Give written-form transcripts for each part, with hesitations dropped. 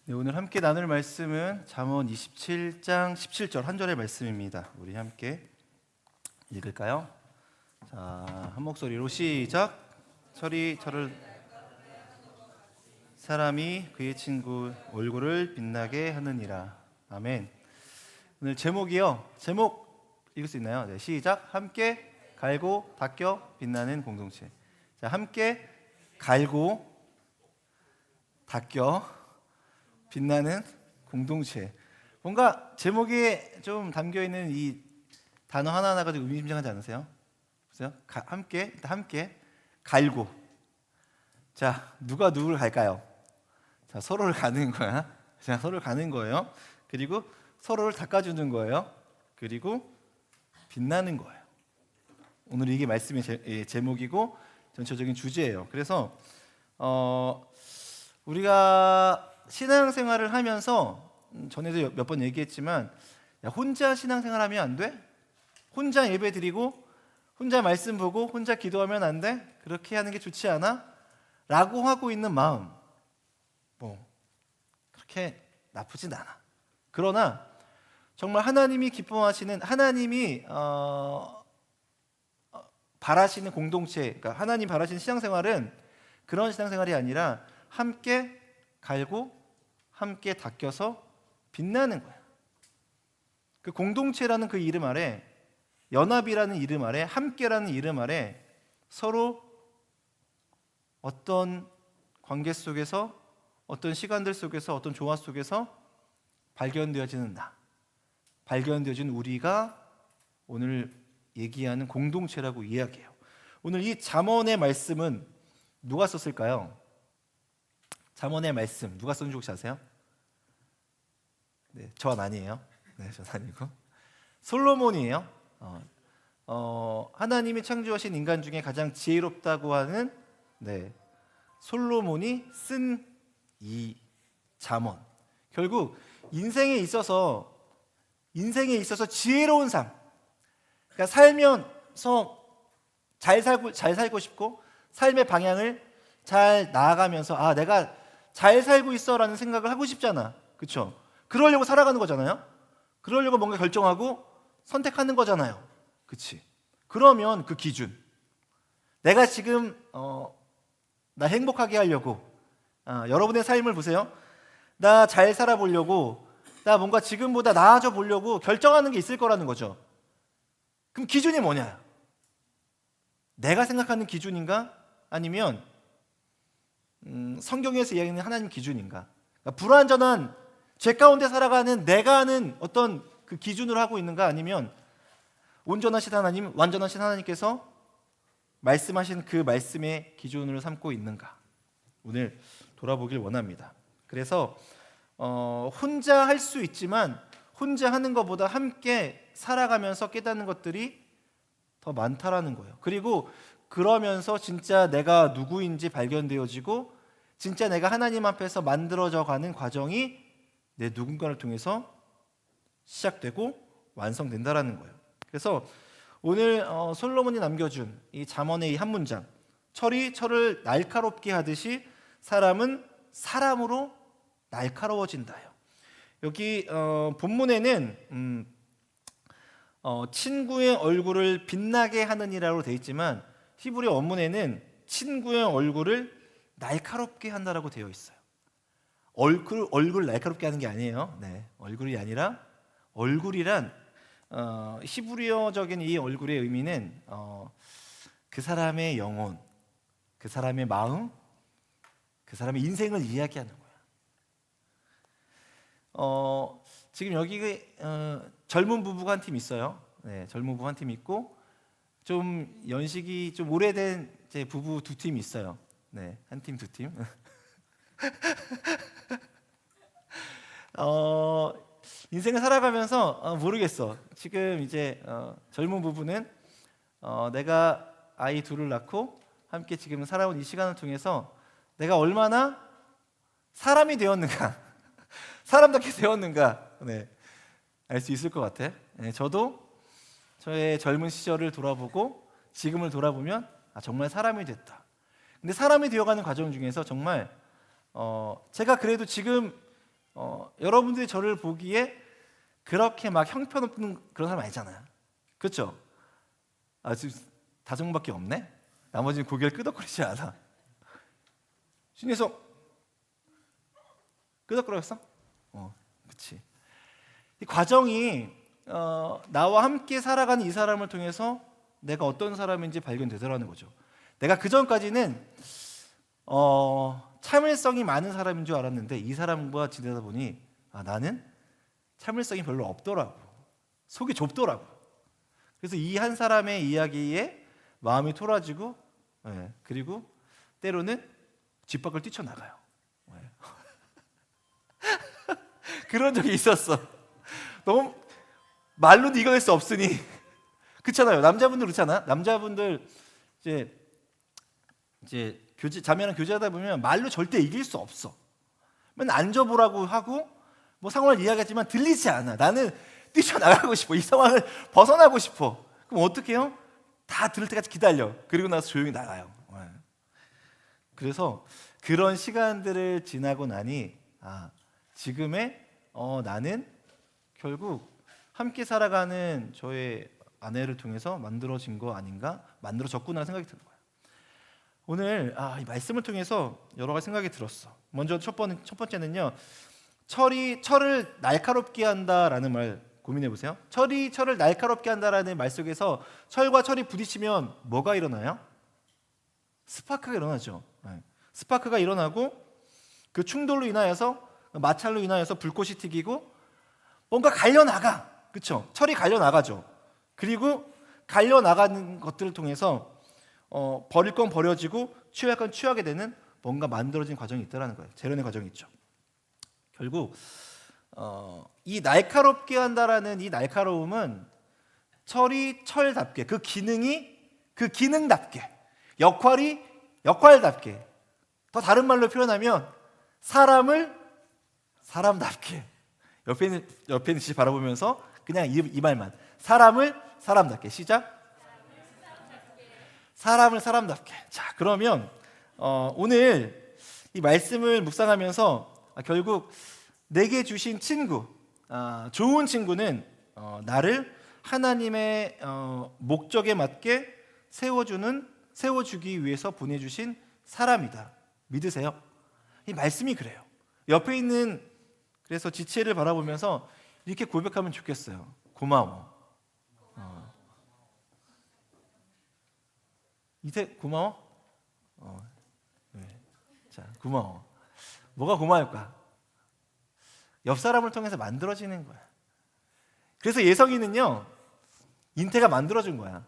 네, 오늘 함께 나눌 말씀은 잠언 27장 17절 한 절의 말씀입니다. 우리 함께 읽을까요? 자, 한 목소리로 시작. 철이 철을 사람이 그의 친구 얼굴을 빛나게 하느니라. 아멘. 오늘 제목이요. 제목 읽을 수 있나요? 네, 시작. 함께 갈고 닦여 빛나는 공동체. 자, 함께 갈고 닦여 빛나는 공동체. 뭔가 제목에 좀 담겨있는 이 단어 하나하나가 좀 의미심장하지 않으세요? 보세요. 함께 갈고. 자, 누가 누구를 갈까요? 자, 서로를 가는 거야. 자, 서로를 가는 거예요. 그리고 서로를 닦아주는 거예요. 그리고 빛나는 거예요. 오늘 이게 말씀의 제목이고 전체적인 주제예요. 그래서 우리가 신앙생활을 하면서 전에도 몇 번 얘기했지만, 야, 혼자 신앙생활하면 안 돼? 혼자 예배 드리고 혼자 말씀 보고 혼자 기도하면 안 돼? 그렇게 하는 게 좋지 않아? 라고 하고 있는 마음, 그렇게 나쁘진 않아. 그러나 정말 하나님이 기뻐하시는, 하나님이 바라시는 공동체, 그러니까 하나님 바라시는 신앙생활은 그런 신앙생활이 아니라 함께 갈고 함께 닦여서 빛나는 거야. 그 공동체라는 그 이름 아래, 연합이라는 이름 아래, 함께라는 이름 아래 서로 어떤 관계 속에서, 어떤 시간들 속에서, 어떤 조화 속에서 발견되어지는 나, 발견되어진 우리가 오늘 얘기하는 공동체라고 이야기해요. 오늘 이 잠언의 말씀은 누가 썼을까요? 잠언의 말씀 누가 썼는지 혹시 아세요? 네, 전 아니에요. 네, 전 아니고 솔로몬이에요. 하나님이 창조하신 인간 중에 가장 지혜롭다고 하는, 네, 솔로몬이 쓴 이 잠언. 결국 인생에 있어서 지혜로운 삶, 그러니까 살면서 잘 살고 싶고 삶의 방향을 잘 나아가면서 내가 잘 살고 있어라는 생각을 하고 싶잖아. 그렇죠? 그러려고 살아가는 거잖아요. 그러려고 뭔가 결정하고 선택하는 거잖아요. 그렇지? 그러면 그 기준, 내가 지금 나 행복하게 하려고, 여러분의 삶을 보세요. 나 잘 살아보려고, 나 뭔가 지금보다 나아져 보려고 결정하는 게 있을 거라는 거죠. 그럼 기준이 뭐냐? 내가 생각하는 기준인가? 아니면 성경에서 이야기하는 하나님 기준인가? 그러니까 불완전한 죄 가운데 살아가는 내가 하는 어떤 그 기준으로 하고 있는가? 아니면 온전하신 하나님, 완전하신 하나님께서 말씀하신 그 말씀의 기준으로 삼고 있는가? 오늘 돌아보길 원합니다. 그래서 혼자 할 수 있지만 혼자 하는 것보다 함께 살아가면서 깨닫는 것들이 더 많다라는 거예요. 그리고 그러면서 진짜 내가 누구인지 발견되어지고 진짜 내가 하나님 앞에서 만들어져 가는 과정이 내 누군가를 통해서 시작되고 완성된다라는 거예요. 그래서 오늘 솔로몬이 남겨준 이 잠언의 이 한 문장, 철이 철을 날카롭게 하듯이 사람은 사람으로 날카로워진다요. 여기 본문에는 친구의 얼굴을 빛나게 하느니라고 되어 있지만 히브리 원문에는 친구의 얼굴을 날카롭게 한다라고 되어 있어요. 얼굴 날카롭게 하는 게 아니에요. 네, 얼굴이 아니라 얼굴이란 히브리어적인 이 얼굴의 의미는 그 사람의 영혼, 그 사람의 마음, 그 사람의 인생을 이야기하는 거예요. 지금 여기 젊은 부부가 한 팀 있어요. 네, 젊은 부부 한 팀 있고 좀 연식이 좀 오래된 제 부부 두 팀이 있어요. 네, 한 팀, 두 팀. 인생을 살아가면서 모르겠어. 지금 이제 젊은 부부는 내가 아이 둘을 낳고 함께 지금 살아온 이 시간을 통해서 내가 얼마나 사람이 되었는가, 사람답게 되었는가, 네, 알 수 있을 것 같아. 네, 저도 저의 젊은 시절을 돌아보고 지금을 돌아보면 정말 사람이 됐다. 근데 사람이 되어가는 과정 중에서 정말 제가 그래도 지금 여러분들이 저를 보기에 그렇게 막 형편없는 그런 사람 아니잖아요. 그렇죠? 지금 5명밖에 없네? 나머지는 고개를 끄덕거리지 않아. 신에서 끄덕거렸어? 그치. 이 과정이 나와 함께 살아가는 이 사람을 통해서 내가 어떤 사람인지 발견되더라는 거죠. 내가 그 전까지는 참을성이 많은 사람인 줄 알았는데 이 사람과 지내다 보니 나는 참을성이 별로 없더라고. 속이 좁더라고. 그래서 이 한 사람의 이야기에 마음이 토라지고 그리고 때로는 집 밖을 뛰쳐나가요. 그런 적이 있었어. 너무 말로도 이겨낼 수 없으니 그렇잖아요. 남자분들 그렇잖아. 남자분들 이제 자매랑 교제하다 보면 말로 절대 이길 수 없어. 맨날 앉아보라고 하고 뭐 상황을 이야기하지만 들리지 않아. 나는 뛰쳐나가고 싶어. 이 상황을 벗어나고 싶어. 그럼 어떻게 해요? 다 들을 때까지 기다려. 그리고 나서 조용히 나가요. 그래서 그런 시간들을 지나고 나니 지금의 나는 결국 함께 살아가는 저의 아내를 통해서 만들어진 거 아닌가? 만들어졌구나 생각이 드는 거예요. 오늘 이 말씀을 통해서 여러 가지 생각이 들었어. 먼저 첫 번째는요. 철을 날카롭게 한다라는 말 고민해 보세요. 철을 날카롭게 한다라는 말 속에서 철과 철이 부딪히면 뭐가 일어나요? 스파크가 일어나죠. 스파크가 일어나고 그 충돌로 인하여서 마찰로 인하여서 불꽃이 튀기고 뭔가 갈려나가. 그렇죠? 철이 갈려나가죠. 그리고 갈려나가는 것들을 통해서 버릴 건 버려지고 취할 건 취하게 되는 뭔가 만들어진 과정이 있다는 거예요. 재련의 과정이 있죠. 결국 이 날카롭게 한다라는 이 날카로움은 철이 철답게 그 기능답게 역할답게 더 다른 말로 표현하면 사람답게 옆에 있는 씨 바라보면서 그냥 이 말만 사람을 사람답게 시작. 사람을 사람답게. 자, 그러면 오늘 이 말씀을 묵상하면서 결국 내게 주신 친구, 좋은 친구는 나를 하나님의 목적에 맞게 세워주기 위해서 보내주신 사람이다. 믿으세요? 이 말씀이 그래요. 옆에 있는 그래서 지체를 바라보면서 이렇게 고백하면 좋겠어요. 고마워. 이제 고마워? 네. 자, 고마워. 뭐가 고마울까? 옆 사람을 통해서 만들어지는 거야. 그래서 예성이는요, 인태가 만들어준 거야.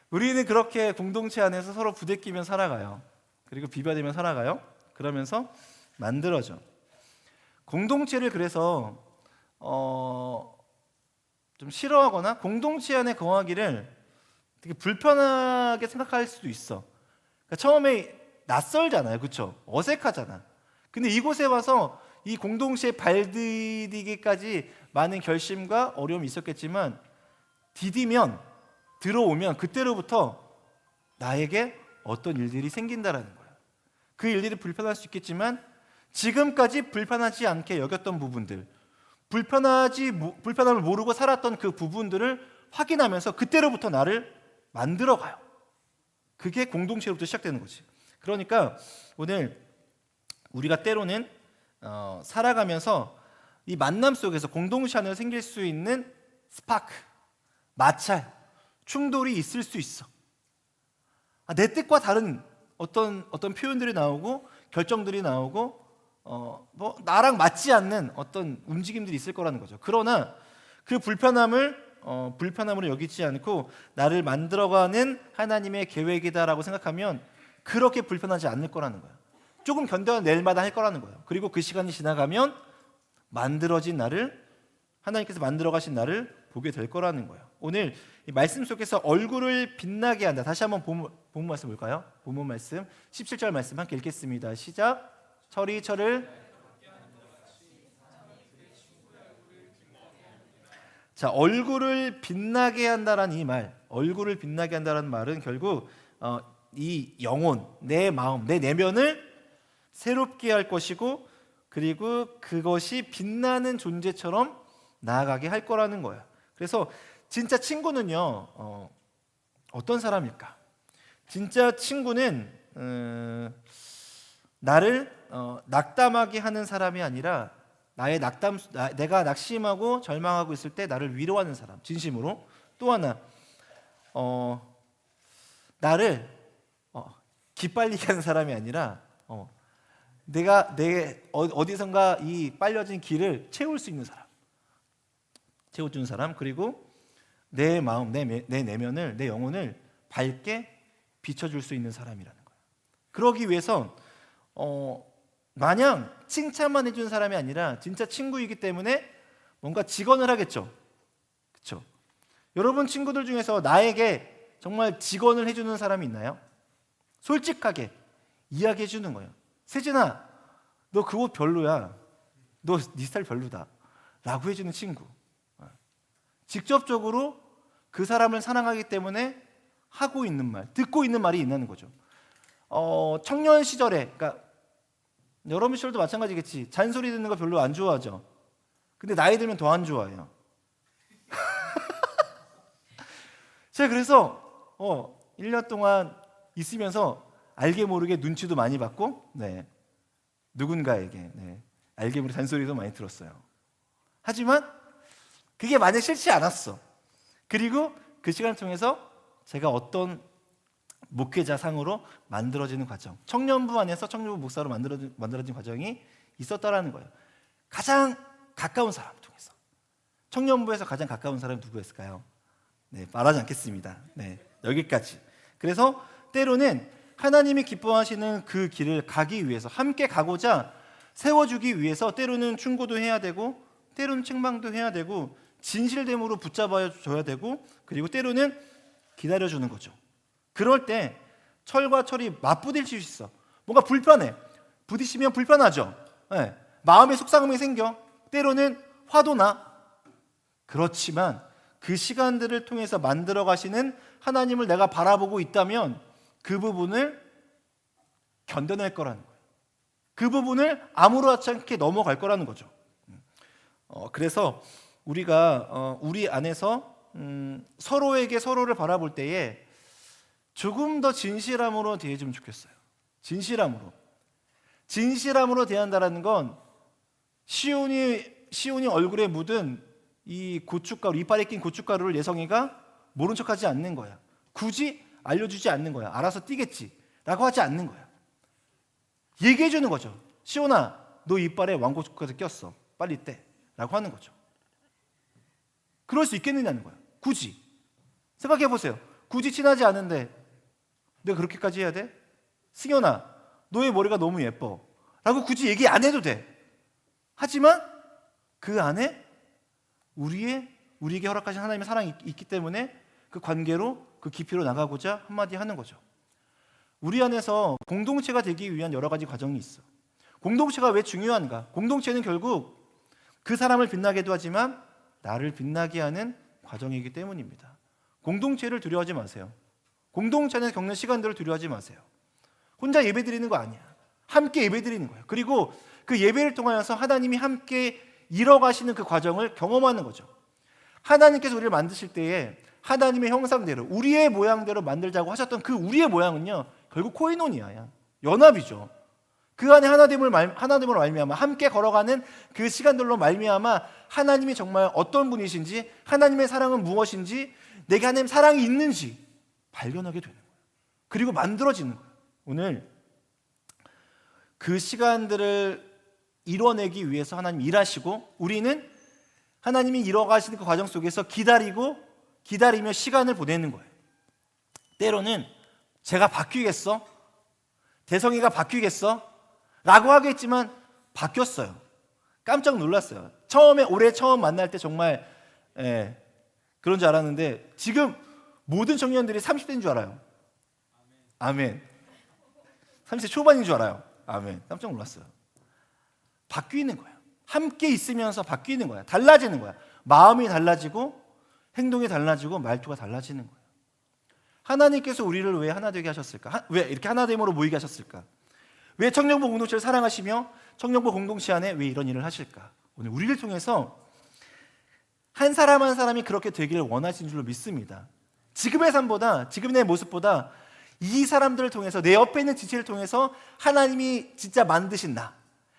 우리는 그렇게 공동체 안에서 서로 부대끼며 살아가요. 그리고 비벼대며 살아가요. 그러면서 만들어져. 공동체를 그래서 좀 싫어하거나 공동체 안에 거하기를 되게 불편하게 생각할 수도 있어. 그러니까 처음에 낯설잖아요, 그렇죠? 어색하잖아. 근데 이곳에 와서 이 공동체에 발디디기까지 많은 결심과 어려움이 있었겠지만 들어오면 그때로부터 나에게 어떤 일들이 생긴다라는 거예요. 그 일들이 불편할 수 있겠지만 지금까지 불편하지 않게 여겼던 부분들, 불편함을 모르고 살았던 그 부분들을 확인하면서 그때로부터 나를 만들어가요. 그게 공동체로부터 시작되는 거지. 그러니까 오늘 우리가 때로는 살아가면서 이 만남 속에서 공동체 안에 생길 수 있는 스파크, 마찰, 충돌이 있을 수 있어. 내 뜻과 다른 어떤 표현들이 나오고 결정들이 나오고 뭐 나랑 맞지 않는 어떤 움직임들이 있을 거라는 거죠. 그러나 그 불편함으로 여기지 않고 나를 만들어가는 하나님의 계획이다라고 생각하면 그렇게 불편하지 않을 거라는 거예요. 조금 견뎌낼 마다 할 거라는 거예요. 그리고 그 시간이 지나가면 하나님께서 만들어가신 나를 보게 될 거라는 거예요. 오늘 이 말씀 속에서 얼굴을 빛나게 한다. 다시 한번 본문 말씀 볼까요? 본문 말씀 17절 말씀 함께 읽겠습니다. 시작. 철이 철을 자, 얼굴을 빛나게 한다라는 이 말, 얼굴을 빛나게 한다라는 말은 결국 이 영혼, 내 마음, 내 내면을 새롭게 할 것이고, 그리고 그것이 빛나는 존재처럼 나아가게 할 거라는 거야. 그래서 진짜 친구는요, 어떤 사람일까? 진짜 친구는 나를 낙담하게 하는 사람이 아니라 내가 낙심하고 절망하고 있을 때 나를 위로하는 사람, 진심으로. 또 하나, 나를 기빨리게 하는 사람이 아니라 내가 어디선가 이 빨려진 길을 채울 수 있는 사람, 채워주는 사람. 그리고 내 마음, 내 내면을, 내 영혼을 밝게 비춰줄 수 있는 사람이라는 거예요. 그러기 위해선 마냥 칭찬만 해주는 사람이 아니라 진짜 친구이기 때문에 뭔가 직언을 하겠죠. 그렇죠? 여러분 친구들 중에서 나에게 정말 직언을 해주는 사람이 있나요? 솔직하게 이야기해 주는 거예요. 세진아, 너 그 옷 별로야. 너 네 스타일 별로다. 라고 해주는 친구. 직접적으로 그 사람을 사랑하기 때문에 하고 있는 말, 듣고 있는 말이 있는 거죠. 청년 시절에, 그러니까 여러분 시절도 마찬가지겠지. 잔소리 듣는 거 별로 안 좋아하죠. 근데 나이 들면 더 안 좋아해요. 제가 그래서 1년 동안 있으면서 알게 모르게 눈치도 많이 받고, 누군가에게 알게 모르게 잔소리도 많이 들었어요. 하지만 그게 만약 싫지 않았어. 그리고 그 시간을 통해서 제가 어떤 목회자상으로 만들어지는 과정, 청년부 안에서 청년부 목사로 만들어진 과정이 있었다라는 거예요. 가장 가까운 사람을 통해서. 청년부에서 가장 가까운 사람이 누구였을까요? 말하지 않겠습니다. 여기까지. 그래서 때로는 하나님이 기뻐하시는 그 길을 가기 위해서, 함께 가고자 세워주기 위해서 때로는 충고도 해야 되고, 때로는 책망도 해야 되고, 진실됨으로 붙잡아줘야 되고, 그리고 때로는 기다려주는 거죠. 그럴 때 철과 철이 맞부딪힐 수 있어. 뭔가 불편해. 부딪히면 불편하죠. 마음에 속상함이 생겨. 때로는 화도 나. 그렇지만 그 시간들을 통해서 만들어 가시는 하나님을 내가 바라보고 있다면 그 부분을 견뎌낼 거라는 거예요. 그 부분을 아무렇지 않게 넘어갈 거라는 거죠. 그래서 우리가 우리 안에서 서로에게 서로를 바라볼 때에 조금 더 진실함으로 대해주면 좋겠어요. 진실함으로 대한다라는 건 시온이 얼굴에 묻은 이 고춧가루, 이빨에 낀 고춧가루를 예성이가 모른 척하지 않는 거야. 굳이 알려주지 않는 거야. 알아서 뛰겠지라고 하지 않는 거야. 얘기해 주는 거죠. 시온아, 너 이빨에 왕고춧가루 꼈어. 빨리 떼라고 하는 거죠. 그럴 수 있겠느냐는 거야. 굳이 생각해 보세요. 굳이 친하지 않은데 내가 그렇게까지 해야 돼? 승현아, 너의 머리가 너무 예뻐 라고 굳이 얘기 안 해도 돼. 하지만 그 안에 우리에게 허락하신 하나님의 사랑이 있기 때문에 그 관계로, 그 깊이로 나가고자 한마디 하는 거죠. 우리 안에서 공동체가 되기 위한 여러 가지 과정이 있어. 공동체가 왜 중요한가? 공동체는 결국 그 사람을 빛나게도 하지만 나를 빛나게 하는 과정이기 때문입니다. 공동체를 두려워하지 마세요. 공동체 안에서 겪는 시간들을 두려워하지 마세요. 혼자 예배 드리는 거 아니야. 함께 예배 드리는 거예요. 그리고 그 예배를 통하여서 하나님이 함께 이뤄가시는 그 과정을 경험하는 거죠. 하나님께서 우리를 만드실 때에 하나님의 형상대로, 우리의 모양대로 만들자고 하셨던 그 우리의 모양은요, 결국 코이노니아야. 연합이죠. 그 안에 하나됨으로 말미암아 함께 걸어가는 그 시간들로 말미암아 하나님이 정말 어떤 분이신지, 하나님의 사랑은 무엇인지, 내게 하나님 사랑이 있는지 발견하게 되는 거예요. 그리고 만들어지는 거예요. 오늘 그 시간들을 이뤄내기 위해서 하나님 일하시고, 우리는 하나님이 이뤄가시는 그 과정 속에서 기다리며 시간을 보내는 거예요. 때로는 제가 바뀌겠어? 대성이가 바뀌겠어? 라고 하겠지만 바뀌었어요. 깜짝 놀랐어요. 올해 처음 만날 때 정말 그런 줄 알았는데 지금 모든 청년들이 30대인 줄 알아요. 아멘. 30대 초반인 줄 알아요. 아멘. 깜짝 놀랐어요. 바뀌는 거야. 함께 있으면서 바뀌는 거야. 달라지는 거야. 마음이 달라지고 행동이 달라지고 말투가 달라지는 거예요. 하나님께서 우리를 왜 하나 되게 하셨을까? 왜 이렇게 하나됨으로 모이게 하셨을까? 왜 청년부 공동체를 사랑하시며 청년부 공동체 안에 왜 이런 일을 하실까? 오늘 우리를 통해서 한 사람 한 사람이 그렇게 되기를 원하시는 줄로 믿습니다. 지금의 삶보다, 지금의 내 모습보다 이 사람들을 통해서, 내 옆에 있는 지체를 통해서 하나님이 진짜 만드신 나,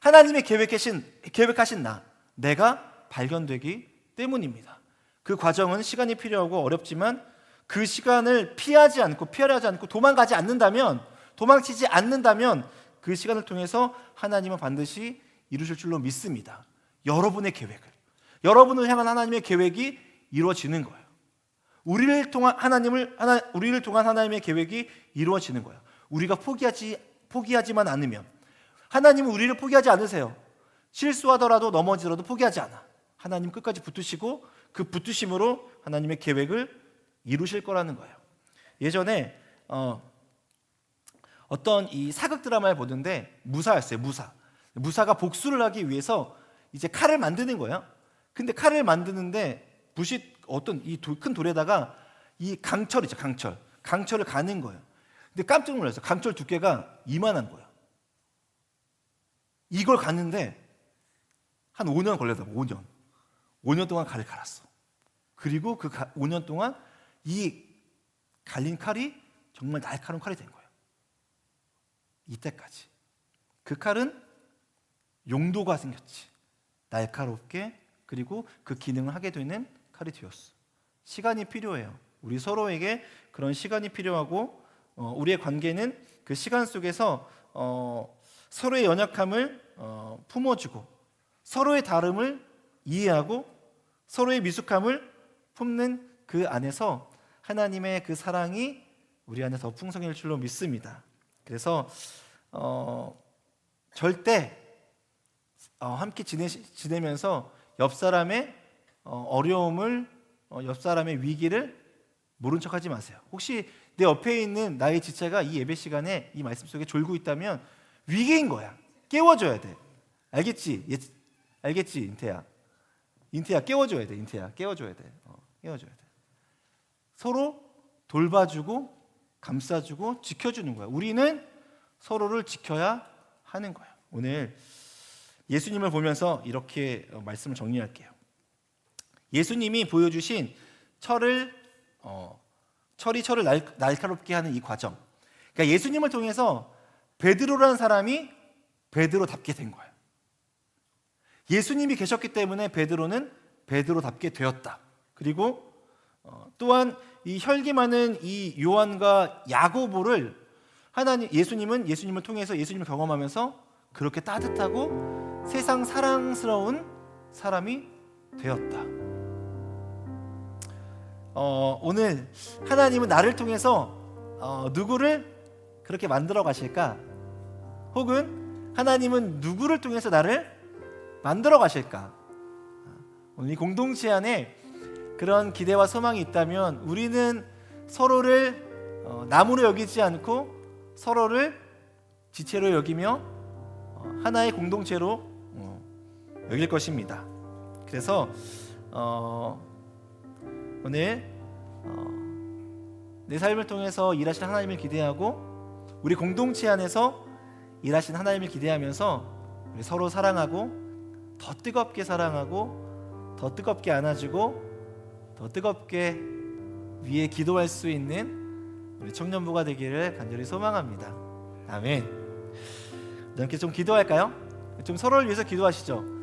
하나님이 계획하신 나, 내가 발견되기 때문입니다. 그 과정은 시간이 필요하고 어렵지만 그 시간을 피하지 않고 도망치지 않는다면 그 시간을 통해서 하나님은 반드시 이루실 줄로 믿습니다. 여러분의 여러분을 향한 하나님의 계획이 이루어지는 거예요. 우리를 통한 하나님의 계획이 이루어지는 거예요. 우리가 포기하지만 않으면, 하나님은 우리를 포기하지 않으세요. 실수하더라도 넘어지더라도 포기하지 않아. 하나님 끝까지 붙으시고 그 붙으심으로 하나님의 계획을 이루실 거라는 거예요. 예전에 어떤 이 사극 드라마를 보는데 무사였어요. 무사가 복수를 하기 위해서 이제 칼을 만드는 거예요. 근데 칼을 만드는데 어떤 이 큰 돌에다가 이 강철을 가는 거예요. 근데 깜짝 놀랐어요. 강철 두께가 이만한 거예요. 이걸 갔는데 한 5년 걸렸다고. 5년 동안 칼을 갈았어. 그리고 그 5년 동안 이 갈린 칼이 정말 날카로운 칼이 된 거예요. 이때까지. 그 칼은 용도가 생겼지. 날카롭게, 그리고 그 기능을 하게 되는 칼이 되었어. 시간이 필요해요. 우리 서로에게 그런 시간이 필요하고, 우리의 관계는 그 시간 속에서 서로의 연약함을 품어주고, 서로의 다름을 이해하고, 서로의 미숙함을 품는 그 안에서 하나님의 그 사랑이 우리 안에 더 풍성해질 줄로 믿습니다. 그래서 절대 함께 지내면서 옆 사람의 어려움을, 옆 사람의 위기를 모른 척하지 마세요. 혹시 내 옆에 있는 나의 지체가 이 예배 시간에 이 말씀 속에 졸고 있다면 위기인 거야. 깨워줘야 돼. 알겠지? 알겠지, 인태야 깨워줘야 돼. 깨워줘야 돼. 서로 돌봐주고 감싸주고 지켜주는 거야. 우리는 서로를 지켜야 하는 거야. 오늘 예수님을 보면서 이렇게 말씀을 정리할게요. 예수님이 보여주신 철이 철을 날카롭게 하는 이 과정. 그러니까 예수님을 통해서 베드로라는 사람이 베드로답게 된 거예요. 예수님이 계셨기 때문에 베드로는 베드로답게 되었다. 그리고 또한 이 혈기 많은 이 요한과 야고보를 예수님을 통해서 예수님을 경험하면서 그렇게 따뜻하고 세상 사랑스러운 사람이 되었다. 오늘 하나님은 나를 통해서 누구를 그렇게 만들어 가실까? 혹은 하나님은 누구를 통해서 나를 만들어 가실까? 오늘 이 공동체 안에 그런 기대와 소망이 있다면 우리는 서로를 나무로 여기지 않고 서로를 지체로 여기며 하나의 공동체로 여길 것입니다. 그래서 오늘 내 삶을 통해서 일하신 하나님을 기대하고 우리 공동체 안에서 일하신 하나님을 기대하면서 우리 서로 사랑하고 더 뜨겁게 사랑하고 더 뜨겁게 안아주고 더 뜨겁게 위에 기도할 수 있는 우리 청년부가 되기를 간절히 소망합니다. 아멘. 함께 좀 기도할까요? 좀 서로를 위해서 기도하시죠.